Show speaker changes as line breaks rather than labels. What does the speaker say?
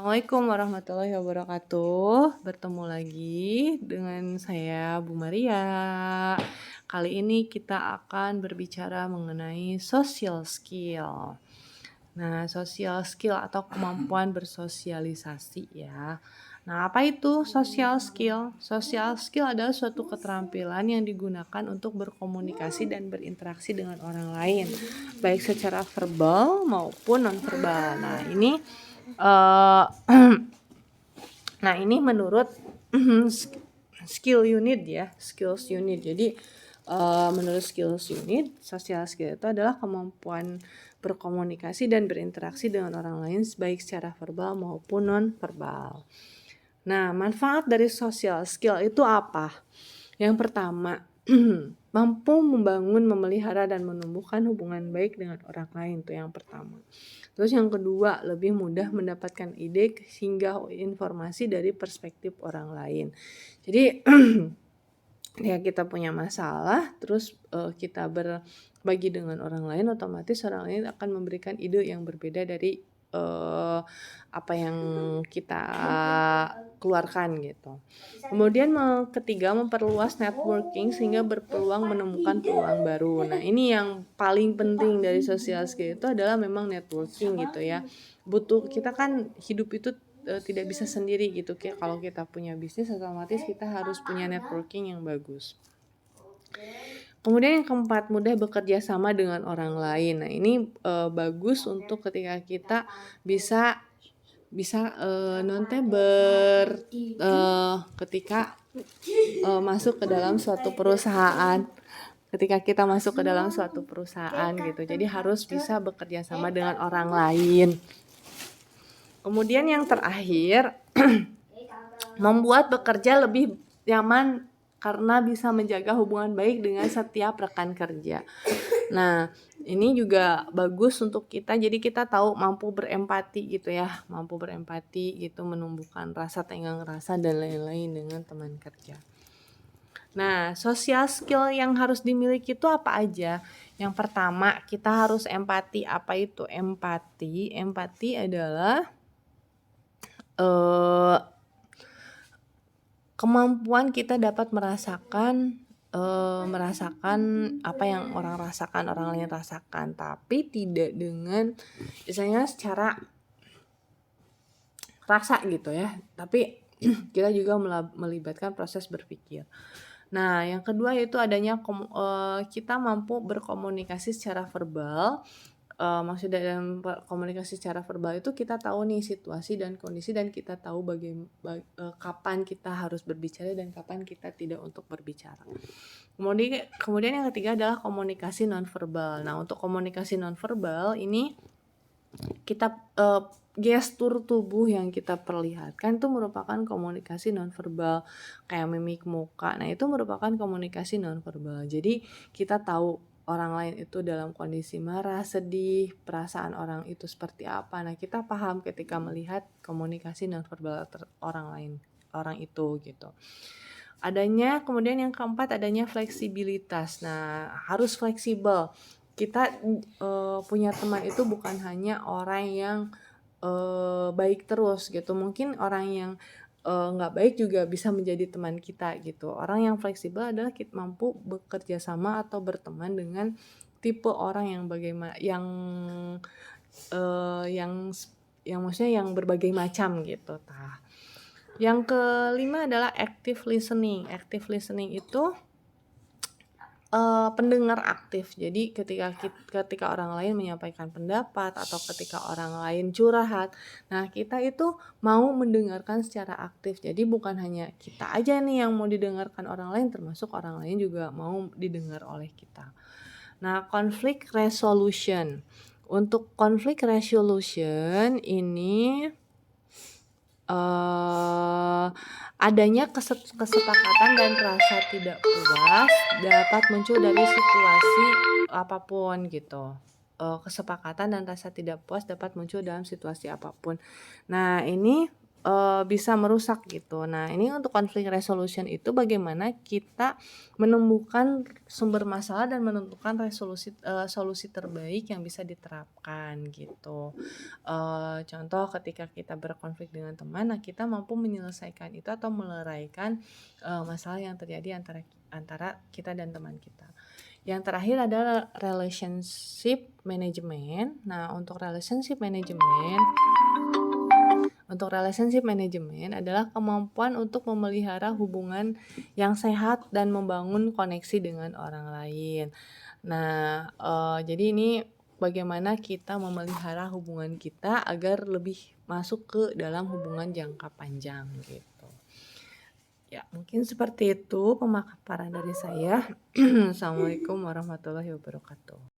Assalamualaikum warahmatullahi wabarakatuh. Bertemu lagi dengan saya Bu Maria. Kali ini kita akan berbicara mengenai social skill. Nah, social skill atau kemampuan bersosialisasi ya. Nah, apa itu social skill? Social skill adalah suatu keterampilan yang digunakan untuk berkomunikasi dan berinteraksi dengan orang lain, baik secara verbal maupun nonverbal. Nah, ini eh, nah ini menurut skill unit ya, skills unit. Jadi menurut skills unit, social skill itu adalah kemampuan berkomunikasi dan berinteraksi dengan orang lain baik secara verbal maupun non verbal. Nah, manfaat dari social skill itu apa? Yang pertama, mampu membangun, memelihara, dan menumbuhkan hubungan baik dengan orang lain. Itu yang pertama. Terus yang kedua, lebih mudah mendapatkan ide hingga informasi dari perspektif orang lain. Jadi, ya kita punya masalah, terus kita berbagi dengan orang lain, otomatis orang lain akan memberikan ide yang berbeda dari apa yang kita keluarkan gitu. Kemudian ketiga, memperluas networking sehingga berpeluang menemukan peluang baru. Nah, ini yang paling penting dari social skill itu adalah memang networking gitu ya. Kita kan hidup itu tidak bisa sendiri gitu. Kalau kita punya bisnis, otomatis kita harus punya networking yang bagus. Kemudian yang keempat, mudah bekerja sama dengan orang lain. Nah, ini bagus untuk ketika kita bisa ketika masuk ke dalam suatu perusahaan. Ketika kita masuk ke dalam suatu perusahaan gitu. Jadi harus bisa bekerja sama dengan orang lain. Kemudian yang terakhir, membuat bekerja lebih nyaman karena bisa menjaga hubungan baik dengan setiap rekan kerja. Nah, ini juga bagus untuk kita, jadi kita tahu mampu berempati gitu ya, menumbuhkan rasa tenggang rasa dan lain-lain dengan teman kerja. Nah, social skill yang harus dimiliki itu apa aja? Yang pertama, kita harus empati. Apa itu empati? Empati adalah kemampuan kita dapat merasakan apa yang orang lain rasakan, tapi tidak dengan misalnya secara rasa gitu ya, tapi kita juga melibatkan proses berpikir. Nah, yang kedua yaitu adanya kita mampu berkomunikasi secara verbal. Maksud dalam komunikasi secara verbal itu kita tahu nih situasi dan kondisi, dan kita tahu kapan kita harus berbicara dan kapan kita tidak untuk berbicara. Kemudian yang ketiga adalah komunikasi nonverbal. Nah, untuk komunikasi nonverbal ini kita gestur tubuh yang kita perlihatkan itu merupakan komunikasi nonverbal, kayak mimik muka. Nah, itu merupakan komunikasi nonverbal. Jadi kita tahu orang lain itu dalam kondisi marah, sedih, perasaan orang itu seperti apa. Nah, kita paham ketika melihat komunikasi nonverbal orang itu gitu. Kemudian yang keempat adanya fleksibilitas. Nah, harus fleksibel. Kita punya teman itu bukan hanya orang yang baik terus gitu. Mungkin orang yang nggak baik juga bisa menjadi teman kita gitu. Orang yang fleksibel adalah kita mampu bekerja sama atau berteman dengan tipe orang yang maksudnya yang berbagai macam gitu. Yang kelima adalah active listening. Active listening itu pendengar aktif. Jadi ketika orang lain menyampaikan pendapat atau ketika orang lain curhat, nah kita itu mau mendengarkan secara aktif. Jadi bukan hanya kita aja nih yang mau didengarkan orang lain, termasuk orang lain juga mau didengar oleh kita. Nah, conflict resolution. Untuk conflict resolution ini adanya kesepakatan dan rasa tidak puas dapat muncul dari situasi apapun gitu. Kesepakatan dan rasa tidak puas dapat muncul dalam situasi apapun. Nah, ini bisa merusak gitu. Nah, ini untuk conflict resolution itu bagaimana kita menemukan sumber masalah dan menentukan solusi terbaik yang bisa diterapkan gitu. Contoh ketika kita berkonflik dengan teman, nah kita mampu menyelesaikan itu atau meleraikan, masalah yang terjadi antara antara kita dan teman kita. Yang terakhir adalah relationship management. Nah, untuk relationship management adalah kemampuan untuk memelihara hubungan yang sehat dan membangun koneksi dengan orang lain. Nah, jadi ini bagaimana kita memelihara hubungan kita agar lebih masuk ke dalam hubungan jangka panjang gitu. Ya, mungkin seperti itu pemaparan dari saya. Assalamualaikum warahmatullahi wabarakatuh.